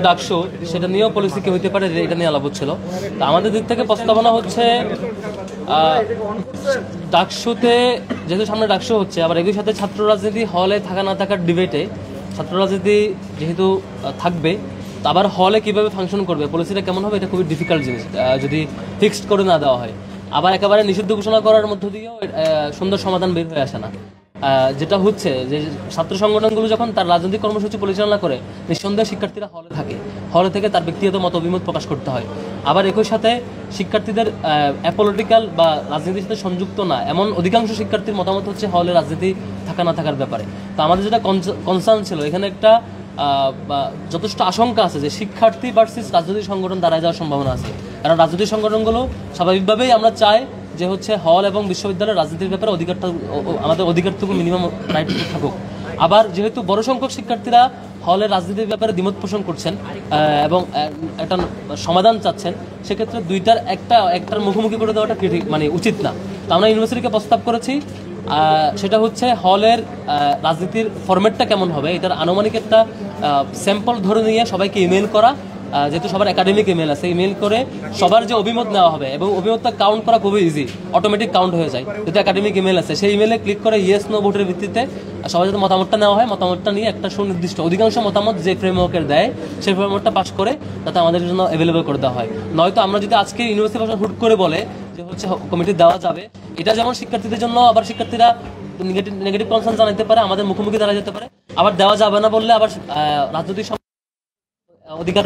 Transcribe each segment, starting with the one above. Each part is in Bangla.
ডাকসু সেটা নিয়েও পলিসি কি হইতে পারে, এটা নিয়ে আলাপ হচ্ছিল। তো আমাদের দিক থেকে প্রস্তাবনা হচ্ছে ডাকসুতে, যেহেতু সামনে ডাকসু হচ্ছে, আবার একই সাথে ছাত্র রাজনীতি হলে থাকা না থাকার ডিবেটে ছাত্র রাজনীতি যেহেতু থাকবে, তো আবার হলে কিভাবে ফাংশন করবে, পলিসিটা কেমন হবে, এটা খুবই ডিফিকাল্ট জিনিস যদি ফিক্সড করে না দেওয়া হয়। আবার একেবারে নিষিদ্ধ ঘোষণা করার মধ্য দিয়েও সুন্দর সমাধান বের হয়ে আসে না। যেটা হচ্ছে যে ছাত্র সংগঠনগুলো যখন তার রাজনৈতিক কর্মসূচি পরিচালনা করে, নিঃসন্দেহে শিক্ষার্থীরা হলে থাকে, হলে থেকে তার ব্যক্তিগত মত অভিমত প্রকাশ করতে হয়। আবার একই সাথে শিক্ষার্থীদের অ্যাপলিটিক্যাল বা রাজনীতির সাথে সংযুক্ত না এমন অধিকাংশ শিক্ষার্থীর মতামত হচ্ছে হলে রাজনীতি থাকা না থাকার ব্যাপারে। তো আমাদের যেটা কনসার্ন ছিল, এখানে একটা যথেষ্ট আশঙ্কা আছে যে শিক্ষার্থী ভার্সেস রাজনৈতিক সংগঠন দাঁড়ায় যাওয়ার সম্ভাবনা আছে। কারণ রাজনৈতিক সংগঠনগুলো স্বাভাবিকভাবেই আমরা চাই যে হচ্ছে হল এবং বিশ্ববিদ্যালয়ের রাজনীতির ব্যাপারে অধিকারটা, আমাদের অধিকারটুকু মিনিমাম রাইট থাকুক। আবার যেহেতু বড় সংখ্যক শিক্ষার্থীরা হলের রাজনীতির ব্যাপারে দ্বিমত পোষণ করছেন এবং একটা সমাধান চাচ্ছেন, সেক্ষেত্রে দুইটার একটার মুখোমুখি করে দেওয়াটা মানে উচিত না। তো আমরা ইউনিভার্সিটিকে প্রস্তাব করেছি, সেটা হচ্ছে হলের রাজনীতির ফরম্যাটটা কেমন হবে, এটার আনুমানিক একটা স্যাম্পল ধরে নিয়ে সবাইকে ইমেল করা, যেহেতু সবার একাডেমিক ইমেল আছে, ইমেল করে সবার যে অভিমত নেওয়া হবে, এবং অভিমতটা কাউন্ট করা খুবই ইজি, অটোমেটিক কাউন্ট হয়ে যায়। যেহেতু একাডেমিক ইমেল আছে, সেই ইমেলে ক্লিক করে ইয়েস নো ভোটের ভিত্তিতে সবাই যাতে মতামতটা নেওয়া হয়, মতামতটা নিয়ে একটা সুনির্দিষ্ট অধিকাংশ মতামত যে ফ্রেমওয়ার্কের দেয় সেই ফ্রেমওয়ার্কটা পাস করে যাতে আমাদের জন্য অ্যাভেলেবল করে দেওয়া হয়। নয়তো আমরা যদি আজকে ইউনিভার্সিটি প্রশাসন হুট করে বলে যে হচ্ছে কমিটি দেওয়া যাবে, এটা যেমন শিক্ষার্থীদের জন্য, আবার শিক্ষার্থীরা নেগেটিভ কনসার্ন জানাতে পারে, আমাদের মুখোমুখি দাঁড়া যেতে পারে। আবার দেওয়া যাবে না বললে আবার রাজনৈতিক অধিকার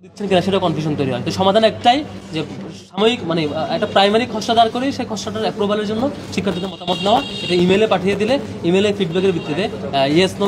দিচ্ছেন কিনা সেটা কনফিউশন তৈরি হয়। তো সমাধান একটাই যে সাময়িক মানে একটা প্রাইমারি খসড়া দাঁড় করি, সেই খসড়াটার অ্যাপ্রুভালের জন্য শিক্ষার্থীদের মতামত নেওয়া, এটা ইমেলে পাঠিয়ে দিলে ইমেলে ফিডব্যাকের ভিত্তিতে ইয়েস নো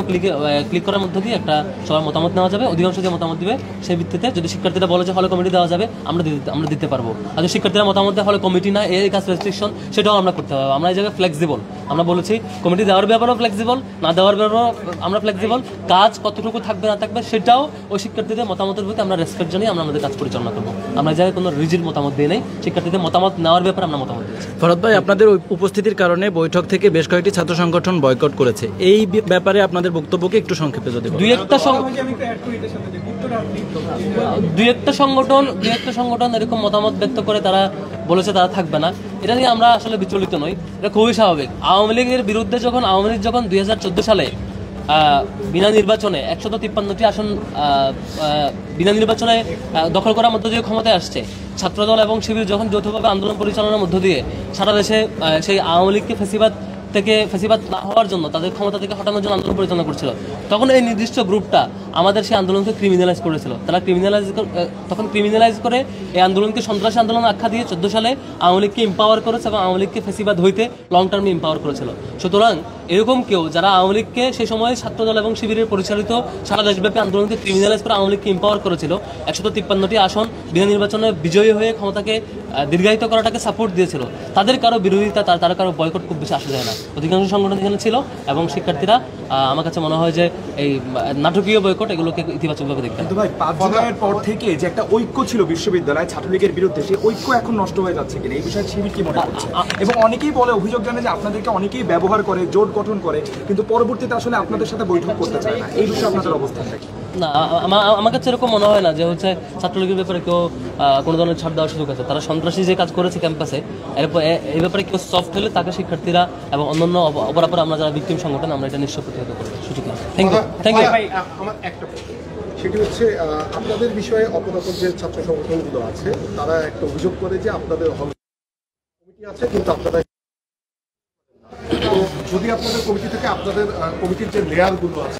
ক্লিক করার মধ্যে দিয়ে একটা সবার মতামত নেওয়া যাবে। অধিকাংশ যে মতামত দিবে সেই ভিত্তিতে যদি শিক্ষার্থীরা বলে যে হলে কমিটি দেওয়া যাবে, আমরা দিতে পারবো। আর যদি শিক্ষার্থীরা মতামত দেয় হলে কমিটি না, এই কাজ রেস্ট্রিকশন, সেটাও আমরা করতে পারবো। আমরা এই জায়গায় ফ্লেক্সিবল, আমরা বলেছি কমিটি দেওয়ার ব্যাপারেও ফ্লেক্সিবল, না দেওয়ার ব্যাপারেও আমরা ফ্লেক্সিবল। কাজ কতটুকু থাকবে না থাকবে সেটাও ওই শিক্ষার্থীদের মতামতের প্রতি আমরা রেসপেক্ট জানিয়ে আমরা আমাদের কাজ পরিচালনা করবো। আমরা জায়গায় কোনো রিজিড মতামত দিয়ে নেই, শিক্ষার্থীদের মতামত নেওয়ার ব্যাপারে আমরা মতামত দিয়েছি। ফরহাদ ভাই, আপনাদের উপস্থিতির কারণে বৈঠক থেকে বেশ কয়েকটি ছাত্র সংগঠন বয়কট করেছে, এই ব্যাপারে আপনাদের বক্তব্যকে একটু সংক্ষেপে যদি দুই একটা সংগঠন এরকম মতামত ব্যক্ত করে তারা বলেছে তারা থাকবে না, এটা নিয়ে আমরা আসলে বিচলিত নই, এটা খুবই স্বাভাবিক। আওয়ামী লীগের বিরুদ্ধে আওয়ামী লীগ যখন 2014 সালে বিনা নির্বাচনে 153টি আসন বিনা নির্বাচনে দখল করার মধ্য দিয়ে ক্ষমতায় আসছে, ছাত্রদল এবং শিবির যখন যৌথভাবে আন্দোলন পরিচালনার মধ্য দিয়ে সারা দেশে সেই আওয়ামী লীগকে ফেসিবাদ না হওয়ার জন্য, তাদের ক্ষমতা থেকে হটানোর জন্য আন্দোলন পরিচালনা করছিল, তখন এই নির্দিষ্ট গ্রুপটা আমাদের সেই আন্দোলনকে ক্রিমিনালাইজ করেছিল। তারা ক্রিমিনালাইজ করে এই আন্দোলনকে সন্ত্রাসী আন্দোলন আখ্যা দিয়ে 14 সালে আওয়ামী লীগকে এম্পাওয়ার করেছে এবং আওয়ামী লীগকে ফেসিবাদ হইতে লং টার্মে এম্পাওয়ার করেছিল। সুতরাং এরকম কেউ যারা আওয়ামী লীগকে সেই সময় ছাত্রদল এবং শিবিরের পরিচালিত সারা দেশব্যাপী আন্দোলনকে ক্রিমিনালাইজ করে আওয়ামী লীগকে এম্পাওয়ার করেছিল, 153টি আসন বিনা নির্বাচনে বিজয়ী হয়ে ক্ষমতাকে দীর্ঘায়িত করাটাকে সাপোর্ট দিয়েছিল, তাদের কারো বিরোধিতা, তার কারো বয়কট খুব বেশি আসা যায় না। অধিকাংশ সংগঠন এখানে ছিল এবং শিক্ষার্থীরা আমার কাছে মনে হয় যে এই নাটকীয় বয়কট এগুলোকে ইতিবাচকভাবে দেখতে। কিন্তু ভাই 5 জুলাইয়ের পর থেকে যে একটা ঐক্য ছিল বিশ্ববিদ্যালয়ে ছাত্রলীগের বিরুদ্ধে, সেই ঐক্য এখন নষ্ট হয়ে যাচ্ছে কিনা, এই বিষয়ে শিবির কি মনে করছে? এবং অনেকেই বলে, অভিযোগ জানায় যে আপনাদেরকে অনেকেই ব্যবহার করে, জোট গঠন করে, কিন্তু পরবর্তীতে আসলে আপনাদের সাথে বৈঠক করতে চায় না। এই বিষয়ে আপনাদের অবস্থানটা কি? না, আমার কাছে এরকম মনে হয় না যে হচ্ছে ছাত্রলীগের ব্যাপারে কেউ কোনো ধরনের ছাড় দেওয়ার সুযোগ আছে। তারা সন্ত্রাসী যে কাজ করেছে ক্যাম্পাসে, এরপর এই ব্যাপারে কেউ সফট হলে তাকে শিক্ষার্থীরা এবং অন্যান্য অপরাপর আমরা যারা ভিকটিম সংগঠন আমরা এটা নিশ্চয় প্রতিহত করবো। সুযোগ না। Thank you. আমার একটা সেটি হচ্ছে আপনাদের বিষয়ে অপরাপর যে ছাত্র সংগঠনগুলো আছে তারা একটা অভিযোগ করে যে আপনাদের কমিটি আছে কিন্তু আপনারা, তো যদি আপনাদের কমিটি থেকে আপনাদের কমিটির যে লেয়ারগুলো আছে,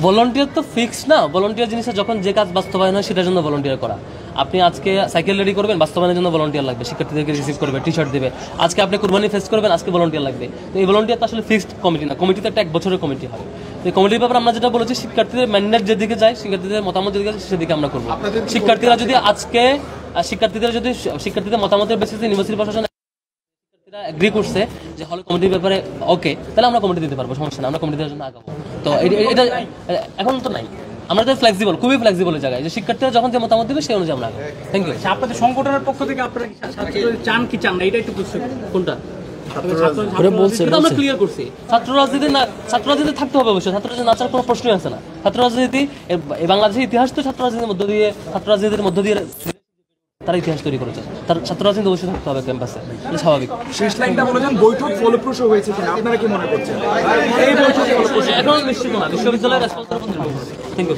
ভলান্টিয়ার তো ফিক্স না। ভলান্টিয়ার জিনিসটা যখন যে কাজ বাস্তবায়ন হয় সেটার জন্য ভলান্টিয়ার করা। আপনি আজকে সাইকেল রেডি করবেন, বাস্তবায়নের জন্য ভলান্টিয়ার লাগবে, শিক্ষার্থীদেরকে রিসিভ করবে, টি শার্ট দেবে। আজকে আপনি কুরবানি ফেস করবেন, আজকে ভলান্টিয়ার লাগবে। তো এই ভলান্টিয়ার তো আসলে ফিক্সড কমিটি না, কমিটিতে একটা 1 বছরের কমিটি হয়। তো এই কমিটির ব্যাপারে আমরা যেটা বলেছি, শিক্ষার্থীদের ম্যান্ডেট যেদিকে যায়, শিক্ষার্থীদের মতামত যেদিকে যায় সেদিকে আমরা করবো। শিক্ষার্থীরা যদি আজকে শিক্ষার্থীদের মতামতের বেসিসে ইউনিভার্সিটি প্রশাসন এগ্রি করছে যে হলে কমিটির ব্যাপারে ওকে, তাহলে আমরা কমিটি দিতে পারবো, সমস্যা না, আমরা কমিটি দেওয়ার জন্য আগাবো। তো এটা এখন তো নাই, আমরা তো ফ্লেক্সিবল, খুবই ফ্লেক্সিবল জায়গায়, যে শিক্ষার্থীরা যখন যে মতামত দেবে সেই অনুযায়ী আমরা আগাবো। Thank you. আপনাদের সংগঠনের পক্ষ থেকে আপনারা চান কি চান না, এটা একটু বুঝতে। কোনটা কিন্তু আমরা ক্লিয়ার করছি ছাত্র রাজনীতি থাকতে হবে অবশ্যই, ছাত্র রাজনীতি না ছাড়ার কোনো প্রশ্নই আসে না। ছাত্র রাজনীতি এই বাংলাদেশের ইতিহাস তো ছাত্র রাজনীতির মধ্য দিয়ে তারা ইতিহাস তৈরি করেছে, তার ছাত্র রাজনীতি অবশ্যই থাকতে হবে ক্যাম্পাসে, এটা স্বাভাবিক। শেষ লাইনটা বলেছেন বৈঠক ফলপ্রসূ হয়েছে কিনা আপনারা কি মনে করছেন? এই বৈঠক এখন নিশ্চিত না, বিশ্ববিদ্যালয়ের রেসপন্সের উপর নির্ভর করে। Thank you.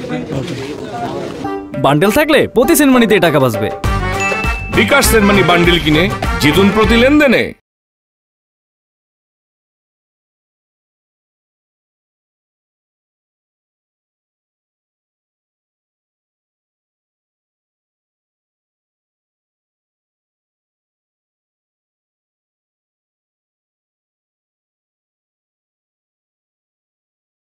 বান্ডেল থাকলে প্রতি সেনমানিতে টাকা বাঁচবে। বিকাশ সেনমানি বান্ডিল কিনে জিতুন প্রতি লেনদেনে।